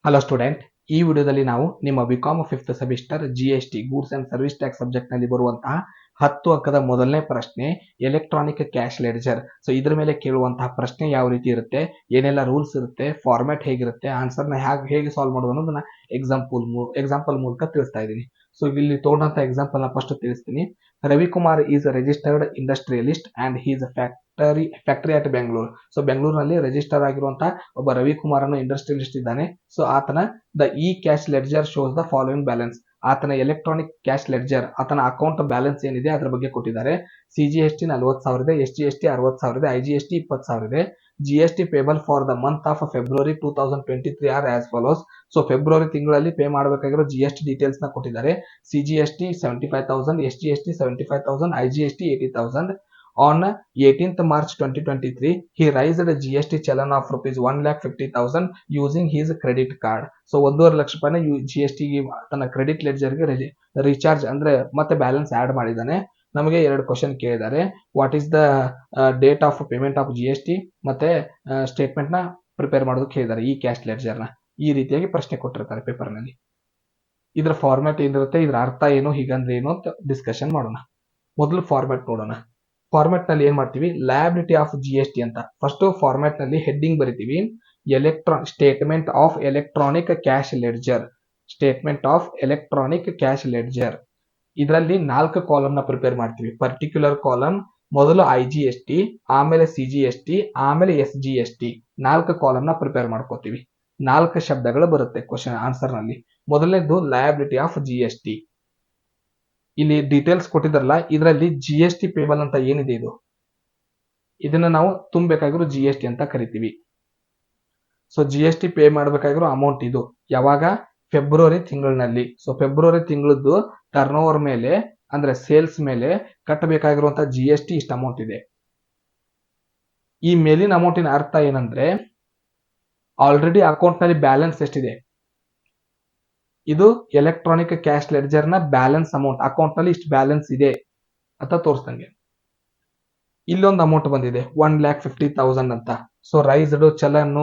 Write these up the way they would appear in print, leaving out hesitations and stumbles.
Hello student, ಈ ವಿಡಿಯೋದಲ್ಲಿ ನಾವು ನಿಮ್ಮ BCom 5th semester GST goods and service tax subject ನಲ್ಲಿ ಬರುವಂತಹ 10 ಅಂಕದ ಮೊದಲನೇ ಪ್ರಶ್ನೆ ಎಲೆಕ್ಟ್ರಾನಿಕ್ ಕ್ಯಾಶ್ ಲೆಡ್ಜರ್. ಸೊ ಇದ್ರ ಮೇಲೆ ಕೇಳುವಂತಹ ಪ್ರಶ್ನೆ ಯಾವ ರೀತಿ ಇರುತ್ತೆ, ಏನೆಲ್ಲ ರೂಲ್ಸ್ ಇರುತ್ತೆ, ಫಾರ್ಮ್ಯಾಟ್ ಹೇಗಿರುತ್ತೆ, ಆನ್ಸರ್ನ ಹೇಗೆ ಸಾಲ್ವ್ ಮಾಡೋದು ಅನ್ನೋದನ್ನ ಎಕ್ಸಾಂಪಲ್ ಮೂಲಕ ತಿಳಿಸ್ತಾ ಇದ್ದೀನಿ. ಸೊ ಇಲ್ಲಿ ತಗೊಂಡಂತ ಎಕ್ಸಾಂಪಲ್ ನ ಫಸ್ಟ್ ತಿಳಿಸ್ತೀನಿ. Ravikumar is registered industrialist and he's factory at Bengaluru. So ಬೆಂಗಳೂರಿನಲ್ಲಿ ರಿಜಿಸ್ಟರ್ ಆಗಿರುವಂತಹ ಒಬ್ಬ ರವಿಕುಮಾರ್ ಅನ್ನೋ ಇಂಡಸ್ಟ್ರಿಯಲಿಸ್ಟ್ ಇದ್ದಾನೆ. ಸೊ ಆತನ the e cash ledger shows the following balance. ಆತನ ಎಲೆಕ್ಟ್ರಾನಿಕ್ ಕ್ಯಾಶ್ ಲೆಡ್ಜರ್, ಆತನ ಅಕೌಂಟ್ ಬ್ಯಾಲೆನ್ಸ್ ಏನಿದೆ ಅದ್ರ ಬಗ್ಗೆ ಕೊಟ್ಟಿದ್ದಾರೆ. CGST 40,000 ಇದೆ, SGST 60,000 ಇದೆ, IGST 20,000 ಇದೆ. GST payable for the month of February 2023 are as follows. So ಫೆಬ್ರವರಿ ತಿಂಗಳಲ್ಲಿ ಪೇ ಮಾಡಬೇಕಾಗಿರೋ GST ಡೀಟೇಲ್ಸ್ ನ ಕೊಟ್ಟಿದ್ದಾರೆ. CGST 75,000, SGST 75,000, IGST 80,000. On 18th March 2023, he raised a GST challan of rupees 1,50,000 using his credit card. So 1.5 lakh ರೂಪಾಯಿನ GST ತನ್ನ credit ledger ಗೆ recharge ಅಂದ್ರೆ ಮತ್ತೆ ಬ್ಯಾಲೆನ್ಸ್ ಆಡ್ ಮಾಡಿದ್ದಾನೆ. ನಮಗೆ 2 ಕ್ವಶನ್ ಕೇಳಿದ್ದಾರೆ. What is the date of payment of GST ಮತ್ತೆ statement ನ ಪ್ರಿಪೇರ್ ಮಾಡೋದಕ್ಕೆ ಹೇಳಿದ್ದಾರೆ ಈ ಕ್ಯಾಶ್ ಲೆಡ್ಜರ್ ನ. ಈ ರೀತಿಯಾಗಿ ಪ್ರಶ್ನೆ ಕೊಟ್ಟಿರ್ತಾರೆ ಪೇಪರ್ ನಲ್ಲಿ. ಇದ್ರ ಫಾರ್ಮ್ಯಾಟ್ ಏನಿರುತ್ತೆ, ಇದ್ರ ಅರ್ಥ ಏನು, ಹೀಗಂದ್ರೆ ಏನು ಅಂತ ಡಿಸ್ಕಷನ್ ಮಾಡೋಣ. ಮೊದಲು ಫಾರ್ಮ್ಯಾಟ್ ನೋಡೋಣ. ಫಾರ್ಮ್ಯಾಟ್ ನಲ್ಲಿ ಏನ್ ಮಾಡ್ತೀವಿ, ಲಯಬಿಲಿಟಿ ಆಫ್ GST ಅಂತ ಫಸ್ಟ್ ಫಾರ್ಮ್ಯಾಟ್ ನಲ್ಲಿ ಹೆಡ್ಡಿಂಗ್ ಬರಿತೀವಿ. Statement of electronic cash ledger, statement of electronic cash ledger. ಇದರಲ್ಲಿ 4 ಕಾಲಮ್ ನ ಪ್ರಿಪೇರ್ ಮಾಡ್ತೀವಿ. ಪರ್ಟಿಕ್ಯುಲರ್ ಕಾಲಮ್, ಮೊದಲು IGST, ಆಮೇಲೆ CGST, ಆಮೇಲೆ SGST. 4 ಕಾಲಮ್ ನ ಪ್ರಿಪೇರ್ ಮಾಡ್ಕೋತೀವಿ. 4 ಶಬ್ದಗಳು ಬರುತ್ತೆ ಕ್ವಶನ್ ಆನ್ಸರ್ ನಲ್ಲಿ. ಮೊದಲನೇದು ಲಯಬಿಲಿಟಿ ಆಫ್ GST. ಇಲ್ಲಿ ಡೀಟೇಲ್ಸ್ ಕೊಟ್ಟಿದಾರಲ್ಲ, ಇದರಲ್ಲಿ GST ಪೇಬಲ್ ಅಂತ ಏನಿದೆ ಇದನ್ನ ನಾವು ತುಂಬಬೇಕಾಗಿರೋ GST ಅಂತ ಕರಿತೀವಿ. ಸೊ GST ಪೇ ಮಾಡಬೇಕಾಗಿರೋ ಅಮೌಂಟ್ ಇದು ಯಾವಾಗ, ಫೆಬ್ರವರಿ ತಿಂಗಳಿನಲ್ಲಿ. ಸೊ ಫೆಬ್ರವರಿ ತಿಂಗಳದ್ದು ಟರ್ನ್ ಓವರ್ ಮೇಲೆ ಅಂದ್ರೆ ಸೇಲ್ಸ್ ಮೇಲೆ ಕಟ್ಟಬೇಕಾಗಿರುವಂತಹ GST ಇಷ್ಟ ಅಮೌಂಟ್ ಇದೆ. ಈ ಮೇಲಿನ ಅಮೌಂಟಿನ ಅರ್ಥ ಏನಂದ್ರೆ, ಆಲ್ರೆಡಿ ಅಕೌಂಟ್ ನಲ್ಲಿ ಬ್ಯಾಲೆನ್ಸ್ ಎಷ್ಟಿದೆ, ಇದು ಎಲೆಕ್ಟ್ರಾನಿಕ್ ಕ್ಯಾಶ್ ಲೆಡ್ಜರ್ ನ ಬ್ಯಾಲೆನ್ಸ್ ಅಮೌಂಟ್. ಅಕೌಂಟ್ ನಲ್ಲಿ ಇಷ್ಟು ಬ್ಯಾಲೆನ್ಸ್ ಇದೆ ಅಂತ ತೋರಿಸ್ದಂಗೆ. ಇಲ್ಲೊಂದು ಅಮೌಂಟ್ ಬಂದಿದೆ 1,50,000 ಅಂತ. So raised, challan,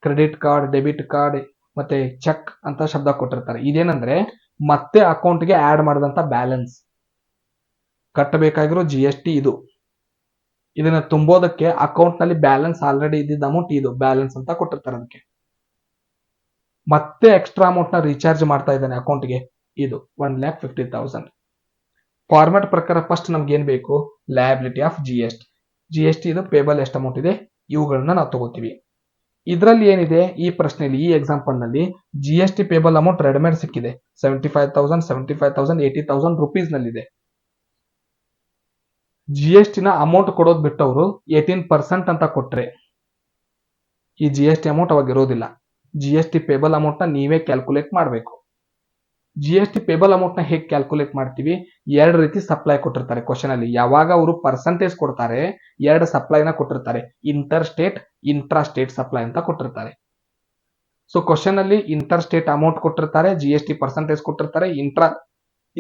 credit card, debit card ಮತ್ತೆ ಚೆಕ್ ಅಂತ ಶಬ್ದ ಕೊಟ್ಟಿರ್ತಾರೆ. ಇದೇನಂದ್ರೆ ಮತ್ತೆ ಅಕೌಂಟ್ ಗೆ ಆಡ್ ಮಾಡಿದಂತ ಬ್ಯಾಲೆನ್ಸ್, ಕಟ್ಟಬೇಕಾಗಿರೋ GST ಇದು. ಇದನ್ನ ತುಂಬೋದಕ್ಕೆ ಅಕೌಂಟ್ ನಲ್ಲಿ ಬ್ಯಾಲೆನ್ಸ್ ಆಲ್ರೆಡಿ ಇದ್ದಿದ್ದ ಅಮೌಂಟ್ ಇದು ಬ್ಯಾಲೆನ್ಸ್ ಅಂತ ಕೊಟ್ಟಿರ್ತಾರೆ. ಅದಕ್ಕೆ ಮತ್ತೆ ಎಕ್ಸ್ಟ್ರಾ ಅಮೌಂಟ್ ನ ರೀಚಾರ್ಜ್ ಮಾಡ್ತಾ ಇದ್ದಾನೆ ಅಕೌಂಟ್ಗೆ, ಇದು 1,50,000. ಫಾರ್ಮ್ಯಾಟ್ ಪ್ರಕಾರ ಫಸ್ಟ್ ನಮ್ಗೆ ಏನ್ ಬೇಕು, ಲಯಬಿಲಿಟಿ ಆಫ್ GST ಇದು ಪೇಬಲ್ ಎಷ್ಟು ಅಮೌಂಟ್ ಇದೆ ಇವುಗಳನ್ನ ನಾವು ತಗೋತೀವಿ. ಇದರಲ್ಲಿ ಏನಿದೆ, ಈ ಪ್ರಶ್ನೆಯಲ್ಲಿ ಈ ಎಕ್ಸಾಂಪಲ್ ನಲ್ಲಿ GST ಪೇಬಲ್ ಅಮೌಂಟ್ ರೆಡಿಮೇಡ್ ಸಿಕ್ಕಿದೆ. 75,000, 75,000, 80,000 ರುಪೀಸ್ ನಲ್ಲಿದೆ. GST ನ ಅಮೌಂಟ್ ಕೊಡೋದು ಬಿಟ್ಟವರು 18% ಅಂತ ಕೊಟ್ರೆ ಈ GST ಅಮೌಂಟ್ ಅವಾಗ ಇರೋದಿಲ್ಲ. GST ಪೇಬಲ್ ಅಮೌಂಟ್ ನ ನೀವೇ ಕ್ಯಾಲ್ಕುಲೇಟ್ ಮಾಡಬೇಕು. GST ಪೇಬಲ್ ಅಮೌಂಟ್ ನ ಹೇಗೆ ಕ್ಯಾಲ್ಕುಲೇಟ್ ಮಾಡ್ತೀವಿ, 2 ರೀತಿ ಸಪ್ಲೈ ಕೊಟ್ಟಿರ್ತಾರೆ ಕ್ವಶನ್ ಅಲ್ಲಿ. ಯಾವಾಗ ಅವರು ಪರ್ಸೆಂಟೇಜ್ ಕೊಡ್ತಾರೆ, 2 ಸಪ್ಲೈನ ಕೊಟ್ಟಿರ್ತಾರೆ. Inter state, intra state supply ಅಂತ ಕೊಟ್ಟಿರ್ತಾರೆ. ಸೊ ಕ್ವಶನ್ ಅಲ್ಲಿ ಇಂಟರ್ ಸ್ಟೇಟ್ ಅಮೌಂಟ್ ಕೊಟ್ಟಿರ್ತಾರೆ, GST ಪರ್ಸೆಂಟೇಜ್ ಕೊಟ್ಟಿರ್ತಾರೆ.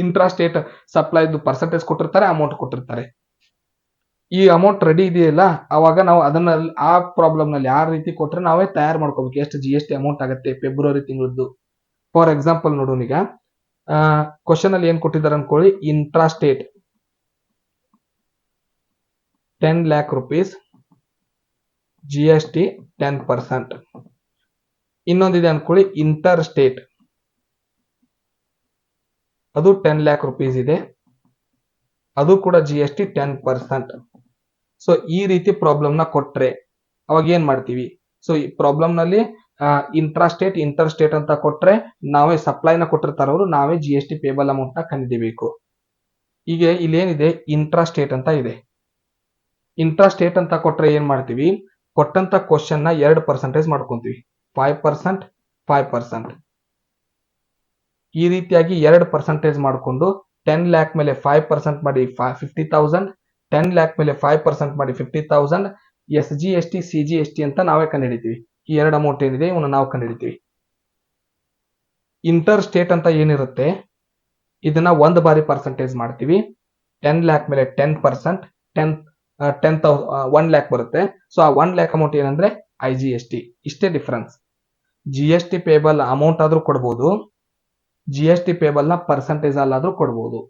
ಇಂಟ್ರಾ ಸ್ಟೇಟ್ ಸಪ್ಲೈ ಪರ್ಸೆಂಟೇಜ್ ಕೊಟ್ಟಿರ್ತಾರೆ, ಅಮೌಂಟ್ ಕೊಟ್ಟಿರ್ತಾರೆ. ಈ ಅಮೌಂಟ್ ರೆಡಿ ಇದೆಯಲ್ಲ, ಅವಾಗ ನಾವು ಅದನ್ನ ಆ ಪ್ರಾಬ್ಲಮ್ ನಲ್ಲಿ ಆ ರೀತಿ ಕೊಟ್ರೆ ನಾವೇ ತಯಾರು ಮಾಡ್ಕೋಬೇಕು ಎಷ್ಟು GST ಅಮೌಂಟ್ ಆಗುತ್ತೆ ಫೆಬ್ರವರಿ ತಿಂಗಳದ್ದು. ಫಾರ್ ಎಕ್ಸಾಂಪಲ್ ನೋಡೋಣ. ಈಗ ಕ್ವಶನ್ ಅಲ್ಲಿ ಏನ್ ಕೊಟ್ಟಿದ್ದಾರೆ ಅನ್ಕೊಳ್ಳಿ, intra state 10 lakh rupees, GST 10%. ಇನ್ನೊಂದಿದೆ ಅನ್ಕೊಳ್ಳಿ ಇಂಟರ್ ಸ್ಟೇಟ್, ಅದು 10 lakh rupees ಇದೆ, ಅದು ಕೂಡ GST 10%. ಸೊ ಈ ರೀತಿ ಪ್ರಾಬ್ಲಮ್ ನ ಕೊಟ್ರೆ ಅವಾಗ ಏನ್ ಮಾಡ್ತೀವಿ, ಸೊ ಈ ಪ್ರಾಬ್ಲಮ್ ನಲ್ಲಿ ಇಂಟ್ರಾ ಸ್ಟೇಟ್, ಇಂಟರ್ ಸ್ಟೇಟ್ ಅಂತ ಕೊಟ್ರೆ ನಾವೇ ಸಪ್ಲೈನ ಕೊಟ್ಟಿರ್ತಾರ ಅವರು, ನಾವೇ GST ಪೇಬಲ್ ಅಮೌಂಟ್ ನ ಕಂಡುಹಿಡಿಯಬೇಕು. ಈಗ ಇಲ್ಲೇನಿದೆ, ಇಂಟ್ರಾ ಸ್ಟೇಟ್ ಅಂತ ಇದೆ. ಇಂಟ್ರಾ ಸ್ಟೇಟ್ ಅಂತ ಕೊಟ್ರೆ ಏನ್ ಮಾಡ್ತೀವಿ, ಕೊಟ್ಟಂತ ಕ್ವಶನ್ ನ 2% ಮಾಡ್ಕೊಂತೀವಿ. 5%, 5%. ಈ ರೀತಿಯಾಗಿ 2% ಮಾಡ್ಕೊಂಡು 10 lakh ಮೇಲೆ 5% ಮಾಡಿ 50,000, 10 lakh ಮೇಲೆ 5% ಮಾಡಿ 50,000, SGST, CGST ಅಂತ ನಾವೇ ಕಂಡುಹಿಡಿತೀವಿ. ಈ 2 ಅಮೌಂಟ್ ಏನಿದೆ ಇವನ್ನ ನಾವು ಕಂಡುಹಿಡಿತೀವಿ. ಇಂಟರ್ ಸ್ಟೇಟ್ ಅಂತ ಏನಿರುತ್ತೆ ಇದನ್ನ 1 ಬಾರಿ ಪರ್ಸೆಂಟೇಜ್ ಮಾಡ್ತೀವಿ. 10 lakh ಮೇಲೆ 10%, 1 lakh ಬರುತ್ತೆ. ಸೊ ಆ 1 lakh ಅಮೌಂಟ್ ಏನಂದ್ರೆ IGST. ಇಷ್ಟೇ difference. G S T payable amount ಆದ್ರೂ ಕೊಡ್ಬೋದು, ಜಿ ಎಸ್ ಟಿ ಪೇಬಲ್ ನ ಪರ್ಸೆಂಟೇಜ್ ಅಲ್ಲಾದ್ರೂ ಕೊಡ್ಬೋದು.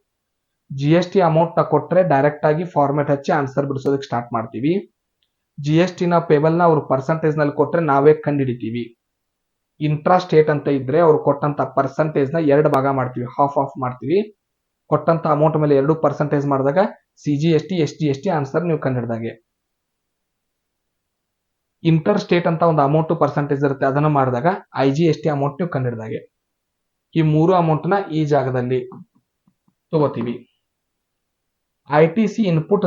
ಜಿ ಎಸ್ ಟಿ ಅಮೌಂಟ್ ನ ಕೊಟ್ರೆ ಡೈರೆಕ್ಟ್ ಆಗಿ ಫಾರ್ಮೆಟ್ ಹಚ್ಚಿ ಆನ್ಸರ್ ಬಿಡಿಸೋದಕ್ಕೆ ಸ್ಟಾರ್ಟ್ ಮಾಡ್ತೀವಿ. ಜಿ ಎಸ್ ಟಿ ನ ಪೇಬಲ್ ನ ಅವ್ರು ಪರ್ಸೆಂಟೇಜ್ ನಲ್ಲಿ ಕೊಟ್ರೆ ನಾವೇ ಕಂಡುಹಿಡಿತೀವಿ. ಇಂಟ್ರಾ ಸ್ಟೇಟ್ ಅಂತ ಇದ್ರೆ ಅವ್ರು ಕೊಟ್ಟಂತ ಪರ್ಸೆಂಟೇಜ್ ನ 2 ಭಾಗ ಮಾಡ್ತೀವಿ, ಹಾಫ್ ಆಫ್ ಮಾಡ್ತೀವಿ. ಕೊಟ್ಟಂತ ಅಮೌಂಟ್ ಮೇಲೆ 2% ಮಾಡಿದಾಗ C G S T S G S T answer ನೀವು ಕಂಡುಹಿಡಿದಾಗೆ. ಇಂಟರ್ ಸ್ಟೇಟ್ ಅಂತ ಒಂದು ಅಮೌಂಟ್ ಪರ್ಸೆಂಟೇಜ್ ಇರುತ್ತೆ, ಅದನ್ನ ಮಾಡಿದಾಗ I G S T amount ನೀವು ಕಂಡುಹಿಡಿದಾಗೆ. ಈ 3 ಅಮೌಂಟ್ ನ ಈ ಜಾಗದಲ್ಲಿ ತಗೋತೀವಿ. I T C input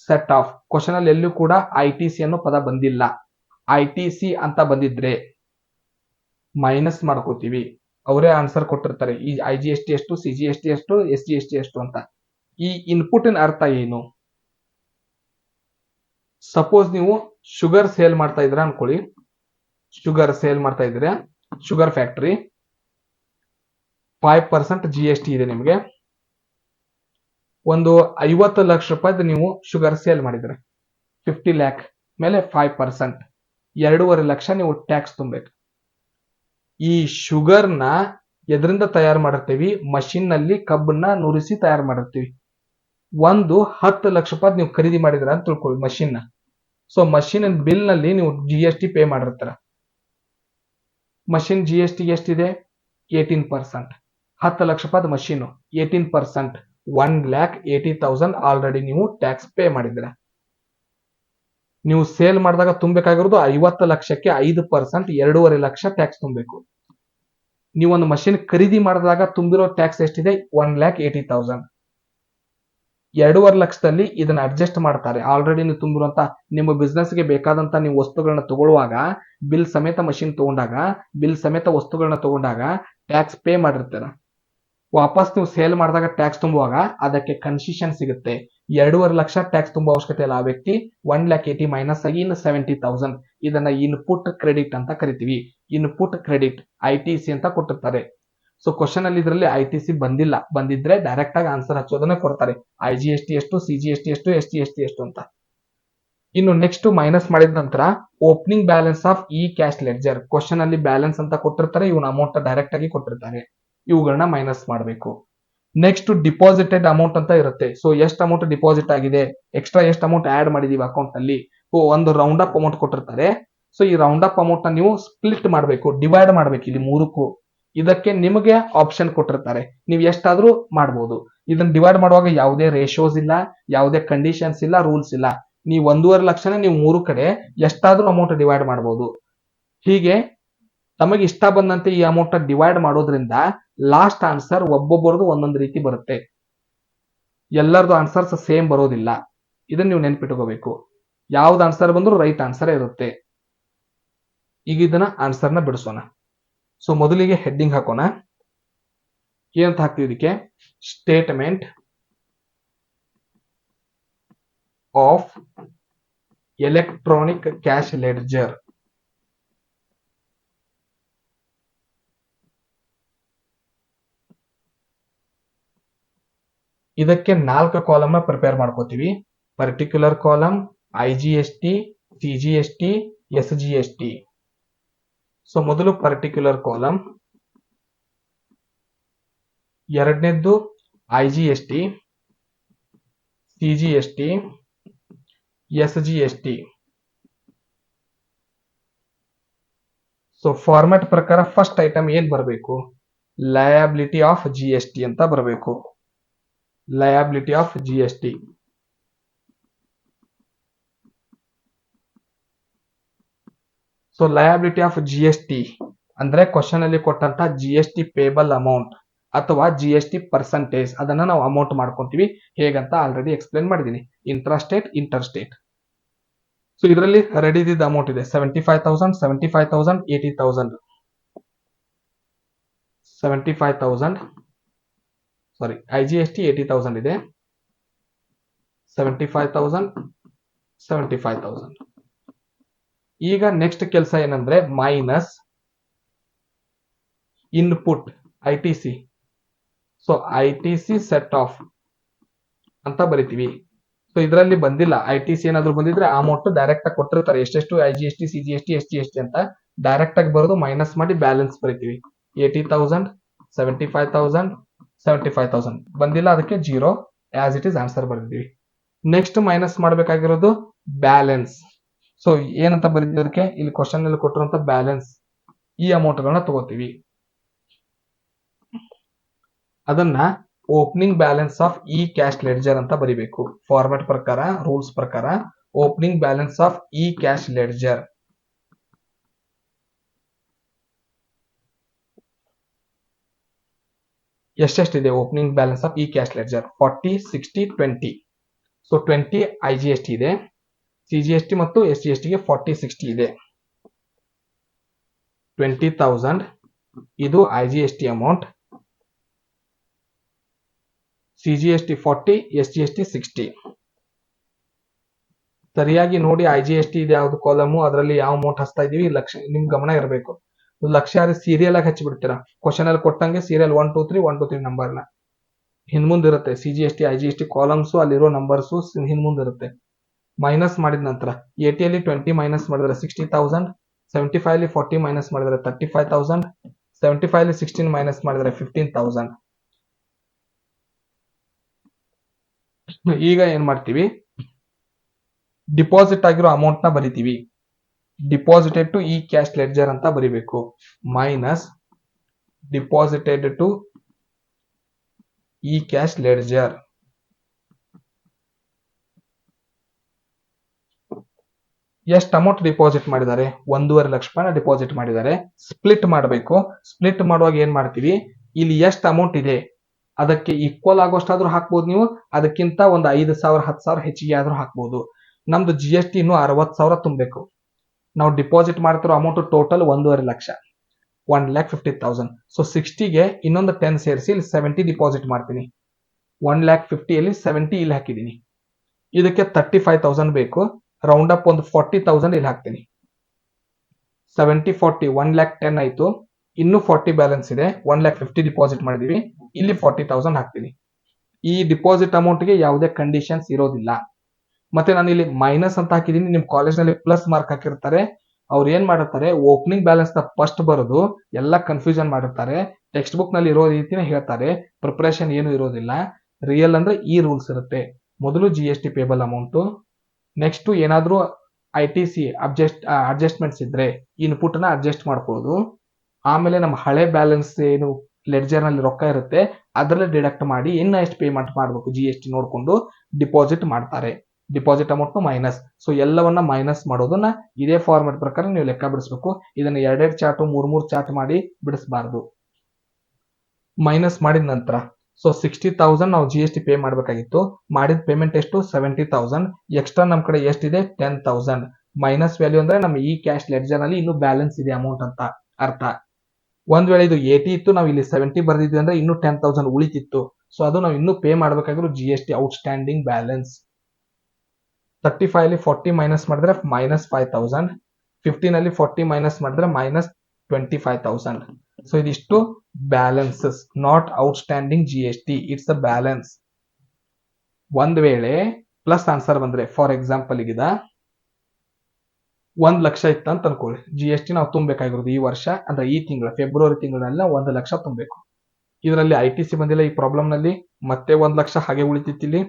set off question ಅಲ್ಲಿ ಎಲ್ಲೂ ಕೂಡ ಐ ಟಿ ಸಿ ಅನ್ನೋ ಪದ ಬಂದಿಲ್ಲ. ಐ ಟಿ ಸಿ ಅಂತ ಬಂದಿದ್ರೆ ಮೈನಸ್ ಮಾಡ್ಕೋತೀವಿ. ಅವರೇ ಆನ್ಸರ್ ಕೊಟ್ಟಿರ್ತಾರೆ, ಈ ಐ ಜಿ ಎಸ್ ಟಿ ಎಷ್ಟು, ಸಿ ಜಿ ಎಸ್ ಟಿ ಎಷ್ಟು, ಎಸ್ ಜಿ ಎಸ್ ಟಿ ಎಷ್ಟು ಅಂತ. ಈ ಇನ್ಪುಟ್ ಅರ್ಥ ಏನು? ಸಪೋಸ್ ನೀವು ಶುಗರ್ ಸೇಲ್ ಮಾಡ್ತಾ ಇದ್ರ ಅನ್ಕೊಳ್ಳಿ, ಶುಗರ್ ಸೇಲ್ ಮಾಡ್ತಾ ಇದ್ರೆ sugar factory 5% G S T ಇದೆ. ನಿಮಗೆ ಒಂದು 50 ಲಕ್ಷ ರೂಪಾಯಿದು ನೀವು ಶುಗರ್ ಸೇಲ್ ಮಾಡಿದ್ರೆ 50 ಲ್ಯಾಕ್ ಮೇಲೆ 5%, 2.5 ಲಕ್ಷ ನೀವು ಟ್ಯಾಕ್ಸ್ ತುಂಬಬೇಕು. ಈ ಶುಗರ್ ನ ಎದರಿಂದ ತಯಾರು ಮಾಡಿರ್ತೀವಿ? ಮಷಿನ್ ನಲ್ಲಿ ಕಬ್ಬನ್ನ ನುರಿಸಿ ತಯಾರು ಮಾಡಿರ್ತೀವಿ. ಒಂದು 10 ಲಕ್ಷ ರೂಪಾಯಿ ನೀವು ಖರೀದಿ ಮಾಡಿದ್ರ ಅಂತ ತಿಳ್ಕೊಳ್ಳಿ ಮಷಿನ್ ನ. ಸೊ ಮಷಿನ್ ಬಿಲ್ ನಲ್ಲಿ ನೀವು ಜಿ ಎಸ್ ಟಿ ಪೇ ಮಾಡಿರ್ತಾರ. ಮಷಿನ್ ಜಿ ಎಸ್ ಟಿ ಎಷ್ಟಿದೆ? 18%. 10 ಲಕ್ಷ ರೂಪಾಯಿ ಮಷೀನ್ 18%, 1,80,000 ಆಲ್ರೆಡಿ ನೀವು ಟ್ಯಾಕ್ಸ್ ಪೇ ಮಾಡಿದ್ರ. ನೀವು ಸೇಲ್ ಮಾಡಿದಾಗ ತುಂಬಬೇಕಾಗಿರೋದು 50 ಲಕ್ಷಕ್ಕೆ 5%, 2.5 ಲಕ್ಷ ಟ್ಯಾಕ್ಸ್ ತುಂಬಬೇಕು. ನೀವು ಒಂದು ಮಷಿನ್ ಖರೀದಿ ಮಾಡಿದಾಗ ತುಂಬಿರೋ ಟ್ಯಾಕ್ಸ್ ಎಷ್ಟಿದೆ? 1,80,000. 2.5 ಲಕ್ಷದಲ್ಲಿ ಇದನ್ನ ಅಡ್ಜಸ್ಟ್ ಮಾಡ್ತಾರೆ. ಆಲ್ರೆಡಿ ನೀವು ತುಂಬಿರುವಂತ ನಿಮ್ಮ ಬಿಸ್ನೆಸ್ ಗೆ ಬೇಕಾದಂತ ನೀವು ವಸ್ತುಗಳನ್ನ ತಗೊಳ್ಳುವಾಗ, ಬಿಲ್ ಸಮೇತ ಮಷಿನ್ ತಗೊಂಡಾಗ, ಬಿಲ್ ಸಮೇತ ವಸ್ತುಗಳನ್ನ ತಗೊಂಡಾಗ ಟ್ಯಾಕ್ಸ್ ಪೇ ಮಾಡಿರ್ತೀರ. ವಾಪಸ್ ನೀವು ಸೇಲ್ ಮಾಡಿದಾಗ ಟ್ಯಾಕ್ಸ್ ತುಂಬುವಾಗ ಅದಕ್ಕೆ ಕನ್ಸೆಷನ್ ಸಿಗುತ್ತೆ. 2.5 ಲಕ್ಷ ಟ್ಯಾಕ್ಸ್ ತುಂಬುವ ಅವಶ್ಯಕತೆ ಇಲ್ಲ. ಆ ವ್ಯಕ್ತಿ 1,80,000 ಮೈನಸ್ ಆಗಿ ಇನ್ನು 70,000. ಇದನ್ನ ಇನ್ಪುಟ್ ಕ್ರೆಡಿಟ್ ಅಂತ ಕರಿತೀವಿ. Input credit I T C ಅಂತ ಕೊಟ್ಟಿರ್ತಾರೆ. ಸೊ ಕ್ವಶನ್ ಅಲ್ಲಿ ಇದರಲ್ಲಿ ಐ ಟಿ ಸಿ ಬಂದಿಲ್ಲ. ಬಂದಿದ್ರೆ ಡೈರೆಕ್ಟ್ ಆಗಿ ಆನ್ಸರ್ ಹಚ್ಚೋದನ್ನ ಕೊಡ್ತಾರೆ. ಐ ಜಿ ಎಸ್ ಟಿ ಎಷ್ಟು, ಸಿ ಜಿ ಎಸ್ ಟಿ ಎಷ್ಟು, ಎಸ್ ಟಿ ಎಸ್ ಟಿ ಎಷ್ಟು ಅಂತ. ಇನ್ನು ನೆಕ್ಸ್ಟ್ ಮೈನಸ್ ಮಾಡಿದ ನಂತರ opening balance of e cash ledger. Question ಅಲ್ಲಿ ಬ್ಯಾಲೆನ್ಸ್ ಅಂತ ಕೊಟ್ಟಿರ್ತಾರೆ, ಇವನ ಅಮೌಂಟ್ ಡೈರೆಕ್ಟ್ ಆಗಿ ಕೊಟ್ಟಿರ್ತಾರೆ. ಇವುಗಳನ್ನ ಮೈನಸ್ ಮಾಡಬೇಕು. ನೆಕ್ಸ್ಟ್ ಡಿಪಾಸಿಟೆಡ್ ಅಮೌಂಟ್ ಅಂತ ಇರುತ್ತೆ. ಸೊ ಎಷ್ಟು ಅಮೌಂಟ್ ಡಿಪಾಸಿಟ್ ಆಗಿದೆ, ಎಕ್ಸ್ಟ್ರಾ ಎಷ್ಟು ಅಮೌಂಟ್ ಆಡ್ ಮಾಡಿದೀವಿ ಅಕೌಂಟ್ ನಲ್ಲಿ. ಒಂದು ರೌಂಡ್ ಅಪ್ ಅಮೌಂಟ್ ಕೊಟ್ಟಿರ್ತಾರೆ. ಸೊ ಈ ರೌಂಡ್ ಅಪ್ ಅಮೌಂಟ್ ನ ನೀವು ಸ್ಪ್ಲಿಟ್ ಮಾಡಬೇಕು, ಡಿವೈಡ್ ಮಾಡಬೇಕು ಇಲ್ಲಿ 3ಕ್ಕೂ. ಇದಕ್ಕೆ ನಿಮಗೆ ಆಪ್ಷನ್ ಕೊಟ್ಟಿರ್ತಾರೆ, ನೀವು ಎಷ್ಟಾದ್ರೂ ಮಾಡಬಹುದು. ಇದನ್ನ ಡಿವೈಡ್ ಮಾಡುವಾಗ ಯಾವುದೇ ರೇಷಿಯೋಸ್ ಇಲ್ಲ, ಯಾವುದೇ ಕಂಡೀಷನ್ಸ್ ಇಲ್ಲ, ರೂಲ್ಸ್ ಇಲ್ಲ. ನೀವು 1.5 ಲಕ್ಷನ ನೀವು 3 ಕಡೆ ಎಷ್ಟಾದ್ರೂ ಅಮೌಂಟ್ ಡಿವೈಡ್ ಮಾಡಬಹುದು. ಹೀಗೆ ತಮಗೆ ಇಷ್ಟ ಬಂದಂತೆ ಈ ಅಮೌಂಟ್ ಡಿವೈಡ್ ಮಾಡೋದ್ರಿಂದ ಲಾಸ್ಟ್ ಆನ್ಸರ್ ಒಬ್ಬೊಬ್ಬರದು ಒಂದೊಂದು ರೀತಿ ಬರುತ್ತೆ. ಎಲ್ಲರದು ಆನ್ಸರ್ಸ್ ಸೇಮ್ ಬರೋದಿಲ್ಲ. ಇದನ್ನ ನೀವು ನೆನ್ಪಿಟ್ಕೋಬೇಕು. ಯಾವ್ದು ಆನ್ಸರ್ ಬಂದ್ರು ರೈಟ್ ಆನ್ಸರ್ ಇರುತ್ತೆ. ಈಗ ಇದನ್ನ ಆನ್ಸರ್ ನ ಬಿಡಿಸೋಣ. ಸೊ ಮೊದಲಿಗೆ ಹೆಡ್ಡಿಂಗ್ ಹಾಕೋಣ. ಏನಂತ ಹಾಕ್ತೀವಿ ಇದಕ್ಕೆ? Statement of electronic cash ledger. ಇದಕ್ಕೆ 4 ಕಾಲಮ್ ನ ಪ್ರಿಪೇರ್ ಮಾಡ್ಕೋತೀವಿ. Particular column, I G S T, C G S T, S G S T. So ಮೊದಲು ಪರ್ಟಿಕ್ಯುಲರ್ ಕಾಲಮ್, ಎರಡನೇದ್ದು I G S T, C G S T, S G S T. So format ಪ್ರಕಾರ first item ಏನ್ ಬರಬೇಕು? Liability of G S T ಅಂತ ಬರಬೇಕು. Liability of G S T. So liability of G S T ಅಂದ್ರೆ question ಅಲ್ಲಿ ಕೊಟ್ಟಂತ G S T payable amount ಅಥವಾ G S T percentage, ಅದನ್ನ ನಾವು ಅಮೌಂಟ್ ಮಾಡ್ಕೊಂತೀವಿ. ಹೇಗಂತ ಆಲ್ರೆಡಿ ಎಕ್ಸ್ಪ್ಲೇನ್ ಮಾಡಿದೀನಿ. Intra state, inter state. So ಇದರಲ್ಲಿ ರೆಡಿ ಇದ್ದ ಅಮೌಂಟ್ ಇದೆ 75,000, 75,000, 80,000, 75,000. Sorry, I G S T 80,000 ಇದೆ. 75,000, 75,000. ಈಗ ನೆಕ್ಸ್ಟ್ ಕೆಲಸ ಏನಂದ್ರೆ minus input I T C. So I T C set off ಅಂತ ಬರಿತೀವಿ. ಸೊ ಇದರಲ್ಲಿ ಬಂದಿಲ್ಲ. ಐ ಟಿ ಸಿ ಏನಾದ್ರು ಬಂದಿದ್ರೆ ಅಮೌಂಟ್ ಡೈರೆಕ್ಟ್ ಆಗಿ ಕೊಟ್ಟಿರ್ತಾರೆ, ಎಷ್ಟೆಷ್ಟು I G S T, C G S T, S G S T ಅಂತ. ಡೈರೆಕ್ಟ್ ಆಗಿ ಬರೋದು ಮೈನಸ್ ಮಾಡಿ ಬ್ಯಾಲೆನ್ಸ್ ಬರಿತೀವಿ. 80,000, 75,000, 75,000 ಬಂದಿಲ್ಲ, ಅದಕ್ಕೆ 0 ಆಸ್ ಇಟ್ ಇಸ್ ಆನ್ಸರ್ ಬರೆದಿದ್ದೀವಿ. ನೆಕ್ಸ್ಟ್ ಮೈನಸ್ ಮಾಡಬೇಕಾಗಿರೋದು ಬ್ಯಾಲೆನ್ಸ್. ಸೊ ಏನಂತ ಬರೀದಕ್ಕೆ ಇಲ್ಲಿ ಕ್ವಶನ್ ಅಲ್ಲಿ ಕೊಟ್ಟಿರುವಂತ ಬ್ಯಾಲೆನ್ಸ್, ಈ ಅಮೌಂಟ್ ಗಳನ್ನ ತಗೋತೀವಿ. ಅದನ್ನ opening balance of e cash ledger ಅಂತ ಬರಿಬೇಕು. ಫಾರ್ಮೆಟ್ ಪ್ರಕಾರ, ರೂಲ್ಸ್ ಪ್ರಕಾರ opening balance of e cash ledger. ಎಷ್ಟೆಷ್ಟಿದೆ opening balance of e cash ledger? 40, 60, 20. So 20 IGST ಇದೆ, CGST ಮತ್ತು SGST ಗೆ 40, 60 ಇದೆ. 20,000 ಇದು IGST ಅಮೌಂಟ್, CGST 40, SGST 60. ಸರಿಯಾಗಿ ನೋಡಿ IGST ಇದೆ ಯಾವ್ದು ಕಾಲಮು, ಅದರಲ್ಲಿ ಯಾವ ಅಮೌಂಟ್ ಹಚ್ತಾ ಇದೀವಿ ಲಕ್ಷ ನಿಮ್ ಗಮನ ಇರಬೇಕು. ಲಕ್ಷ ಸೀರಿಯಲ್ ಆಗಿ ಹಚ್ಚಿಬಿಡ್ತೀರಾ. ಕ್ವಶನ್ ಅಲ್ಲಿ ಕೊಟ್ಟಂಗೆ ಸೀರಿಯಲ್ 1 2 3 1 2 3 ನಂಬರ್ನ ಹಿಂದ್ಮುಂದ್ ಇರುತ್ತೆ. CGST IGST ಕಾಲಮ್ಸ್ ಅಲ್ಲಿರೋ ನಂಬರ್ಸ್ ಹಿಂದ್ಮುಂದ್ ಇರುತ್ತೆ. ಮೈನಸ್ ಮಾಡಿದ ನಂತರ 80 ಅಲ್ಲಿ 20 ಮೈನಸ್ ಮಾಡಿದ್ರೆ 60,000, 75 ಅಲ್ಲಿ 40 ಮೈನಸ್ ಮಾಡಿದ್ರೆ 35,000, 75 ಅಲ್ಲಿ 16 ಮೈನಸ್ ಮಾಡಿದ್ರೆ 15,000. ಈಗ ಏನ್ ಮಾಡ್ತೀವಿ, ಡಿಪಾಸಿಟ್ ಆಗಿರೋ ಅಮೌಂಟ್ ನ ಬರಿತೀವಿ. Deposited to e cash ledger ಅಂತ ಬರಿಬೇಕು. Minus deposited to e cash ledger. ಎಷ್ಟು ಅಮೌಂಟ್ ಡಿಪಾಸಿಟ್ ಮಾಡಿದ್ದಾರೆ? 1.5 ಲಕ್ಷ ರೂಪಾಯಿನ ಡಿಪಾಸಿಟ್ ಮಾಡಿದ್ದಾರೆ. ಸ್ಪ್ಲಿಟ್ ಮಾಡಬೇಕು. ಸ್ಪ್ಲಿಟ್ ಮಾಡುವಾಗ ಏನ್ ಮಾಡ್ತೀವಿ, ಇಲ್ಲಿ ಎಷ್ಟು ಅಮೌಂಟ್ ಇದೆ ಅದಕ್ಕೆ ಈಕ್ವಲ್ ಆಗೋಷ್ಟಾದ್ರೂ ಹಾಕ್ಬೋದು ನೀವು, ಅದಕ್ಕಿಂತ ಒಂದು 5,000 10,000 ಹೆಚ್ಚಿಗೆ ಆದ್ರೂ ಹಾಕ್ಬೋದು. ನಮ್ದು GST ಇನ್ನು 60,000 ತುಂಬಬೇಕು. ನಾವು ಡಿಪಾಸಿಟ್ ಮಾಡ್ತಿರೋ ಅಮೌಂಟ್ ಟೋಟಲ್ 1.5 ಲಕ್ಷ, 1,50,000. ಸೊ 60ಗೆ ಇನ್ನೊಂದು 10 ಸೇರಿಸಿ ಇಲ್ಲಿ 70 ಡಿಪಾಸಿಟ್ ಮಾಡ್ತೀನಿ. 1,50,000 ಅಲ್ಲಿ 70 ಇಲ್ಲಿ ಹಾಕಿದೀನಿ. ಇದಕ್ಕೆ 35,000 ಬೇಕು. ರೌಂಡ್ ಅಪ್ ಒಂದು 40,000 ಇಲ್ಲಿ ಹಾಕ್ತೀನಿ. 70 40 1,10,000 ಆಯ್ತು. ಇನ್ನು 40 ಬ್ಯಾಲೆನ್ಸ್ ಇದೆ. 1,50,000 ಡಿಪಾಸಿಟ್ ಮಾಡಿದೀವಿ, ಇಲ್ಲಿ 40,000 ಹಾಕ್ತೀನಿ. ಈ ಡಿಪಾಸಿಟ್ ಅಮೌಂಟ್ ಗೆ ಯಾವುದೇ ಕಂಡೀಷನ್ಸ್ ಇರೋದಿಲ್ಲ. ಮತ್ತೆ ನಾನು ಇಲ್ಲಿ ಮೈನಸ್ ಅಂತ ಹಾಕಿದೀನಿ. ನಿಮ್ ಕಾಲೇಜ್ ನಲ್ಲಿ ಪ್ಲಸ್ ಮಾರ್ಕ್ ಹಾಕಿರ್ತಾರೆ. ಅವ್ರು ಏನ್ ಮಾಡಿರ್ತಾರೆ, ಓಪನಿಂಗ್ ಬ್ಯಾಲೆನ್ಸ್ ನ ಫಸ್ಟ್ ಬರೋದು ಎಲ್ಲ ಕನ್ಫ್ಯೂಷನ್ ಮಾಡಿರ್ತಾರೆ. ಟೆಕ್ಸ್ಟ್ ಬುಕ್ ನಲ್ಲಿ ಇರೋ ರೀತಿನ ಹೇಳ್ತಾರೆ, ಪ್ರಿಪರೇಷನ್ ಏನು ಇರೋದಿಲ್ಲ. ರಿಯಲ್ ಅಂದ್ರೆ ಈ ರೂಲ್ಸ್ ಇರುತ್ತೆ. ಮೊದಲು GST ಪೇಬಲ್ ಅಮೌಂಟ್, ನೆಕ್ಸ್ಟ್ ಏನಾದ್ರೂ ITC ಅಡ್ಜಸ್ಟ್ಮೆಂಟ್ಸ್ ಇದ್ರೆ ಇನ್ಪುಟ್ ನ ಅಡ್ಜಸ್ಟ್ ಮಾಡ್ಕೊಳ್ಳೋದು. ಆಮೇಲೆ ನಮ್ಮ ಹಳೆ ಬ್ಯಾಲೆನ್ಸ್ ಏನು ಲೆಡ್ಜರ್ ನಲ್ಲಿ ರೊಕ್ಕ ಇರುತ್ತೆ ಅದರಲ್ಲಿ ಡಿಡಕ್ಟ್ ಮಾಡಿ ಇನ್ನ ಎಷ್ಟು ಪೇಮೆಂಟ್ ಮಾಡಬೇಕು GST ನೋಡ್ಕೊಂಡು ಡಿಪಾಸಿಟ್ ಮಾಡ್ತಾರೆ. Deposit amount minus. ಸೊ ಎಲ್ಲವನ್ನ ಮೈನಸ್ ಮಾಡೋದನ್ನ ಇದೇ ಫಾರ್ಮೆಟ್ ಪ್ರಕಾರ ನೀವು ಲೆಕ್ಕ ಬಿಡಿಸಬೇಕು. ಇದನ್ನ 2 ಚಾರ್ಟ್ 3 ಚಾರ್ಟ್ ಮಾಡಿ ಬಿಡಿಸಬಾರದು. ಮೈನಸ್ ಮಾಡಿದ ನಂತರ ಸೊ 60,000 ನಾವು GST ಪೇ ಮಾಡಬೇಕಾಗಿತ್ತು. ಮಾಡಿದ ಪೇಮೆಂಟ್ ಎಷ್ಟು? 70,000. ಎಕ್ಸ್ಟ್ರಾ ನಮ್ ಕಡೆ ಎಷ್ಟಿದೆ? 10,000. ಮೈನಸ್ ವ್ಯಾಲ್ಯೂ ಅಂದ್ರೆ ನಮ್ಮ ಈ ಕ್ಯಾಶ್ ಲೆಡ್ಜರ್ ನಲ್ಲಿ ಇನ್ನೂ ಬ್ಯಾಲೆನ್ಸ್ ಇದೆ ಅಮೌಂಟ್ ಅಂತ ಅರ್ಥ. ಒಂದ್ ವೇಳೆ ಇದು 80 ಇತ್ತು, ನಾವು ಇಲ್ಲಿ 70 ಬರ್ದಿದ್ವಿ ಅಂದ್ರೆ ಇನ್ನೂ 10,000 ಉಳಿತಿತ್ತು. ಸೊ ಅದು ನಾವು ಇನ್ನೂ ಪೇ ಮಾಡಬೇಕಾಗಿರೋ GST ಔಟ್ಸ್ಟ್ಯಾಂಡಿಂಗ್ ಬ್ಯಾಲೆನ್ಸ್. 35 ಅಲ್ಲಿ 40 ಮೈನಸ್ ಮಾಡಿದ್ರೆ -5,000. 15 ಅಲ್ಲಿ 40 ಮೈನಸ್ ಮಾಡಿದ್ರೆ -25,000. ಸೊ ಇದಿಷ್ಟು balances, not outstanding GST, it's a balance. ಒಂದ್ ವೇಳೆ ಪ್ಲಸ್ ಆನ್ಸರ್ ಬಂದ್ರೆ, ಫಾರ್ ಎಕ್ಸಾಂಪಲ್ ಈಗ 1 ಲಕ್ಷ ಇತ್ತು ಅಂತ ಅನ್ಕೊಳ್ಳಿ. GST ನಾವು ತುಂಬಬೇಕಾಗಿರೋದು ಈ ವರ್ಷ ಅಂದ್ರೆ ಈ ತಿಂಗಳ ಫೆಬ್ರವರಿ ತಿಂಗಳಲ್ಲಿ 1 ಲಕ್ಷ ತುಂಬಬೇಕು. ಇದರಲ್ಲಿ ITC ಬಂದಿಲ್ಲ ಈ ಪ್ರಾಬ್ಲಮ್ ನಲ್ಲಿ, ಮತ್ತೆ 1 ಲಕ್ಷ ಹಾಗೆ ಉಳಿತಿತ್ತಿಲ್ಲಿ.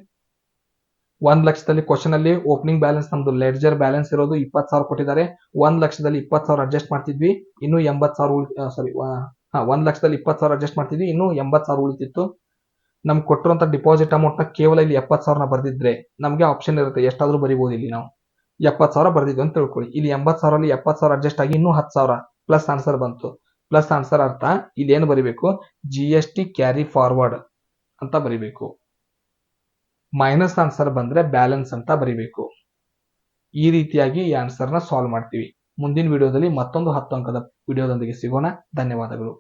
1 ಲಕ್ಷದಲ್ಲಿ ಕ್ವಶನ್ ಅಲ್ಲಿ ಓಪನಿಂಗ್ ಬ್ಯಾಲೆನ್ಸ್ ನಮ್ದು ಲೆಡ್ಜರ್ ಬ್ಯಾಲೆನ್ಸ್ ಇರೋದು 20,000 ಕೊಟ್ಟಿದ್ದಾರೆ. 1 ಲಕ್ಷದಲ್ಲಿ 20,000 ಅಡ್ಜಸ್ಟ್ ಮಾಡ್ತಿದ್ವಿ, ಇನ್ನು 80,000 1 ಲಕ್ಷದಲ್ಲಿ 20,000 ಅಡ್ಜಸ್ಟ್ ಮಾಡ್ತಿದ್ವಿ, ಇನ್ನು 80,000 ಉಳಿತಿತ್ತು. ನಮ್ಗೆ ಕೊಟ್ಟಿರುವಂತ ಡಿಪಾಸಿಟ್ ಅಮೌಂಟ್ ನ ಕೇವಲ ಇಲ್ಲಿ 70,000 ಬರ್ದಿದ್ರೆ ನಮ್ಗೆ ಆಪ್ಷನ್ ಇರುತ್ತೆ, ಎಷ್ಟಾದ್ರೂ ಬರಿಬಹುದು. ಇಲ್ಲಿ ನಾವು 70,000 ಬರ್ದಿದ್ವಿ ಅಂತ ತಿಳ್ಕೊಳ್ಳಿ. ಇಲ್ಲಿ 80,000 ಅಲ್ಲಿ 70,000 ಅಡ್ಜಸ್ಟ್ ಆಗಿ ಇನ್ನೂ 10,000 ಪ್ಲಸ್ ಆನ್ಸರ್ ಬಂತು. ಪ್ಲಸ್ ಆನ್ಸರ್ ಅರ್ಥ ಇಲ್ಲಿ ಏನು ಬರಿಬೇಕು? GST ಕ್ಯಾರಿ ಫಾರ್ವರ್ಡ್ ಅಂತ ಬರಿಬೇಕು. ಮೈನಸ್ ಆನ್ಸರ್ ಬಂದ್ರೆ ಬ್ಯಾಲೆನ್ಸ್ ಅಂತ ಬರಿಬೇಕು. ಈ ರೀತಿಯಾಗಿ ಈ ಆನ್ಸರ್ ನ ಸಾಲ್ವ್ ಮಾಡ್ತೀವಿ. ಮುಂದಿನ ವಿಡಿಯೋದಲ್ಲಿ ಮತ್ತೊಂದು 10 ಅಂಕದ ವಿಡಿಯೋದೊಂದಿಗೆ ಸಿಗೋಣ. ಧನ್ಯವಾದಗಳು.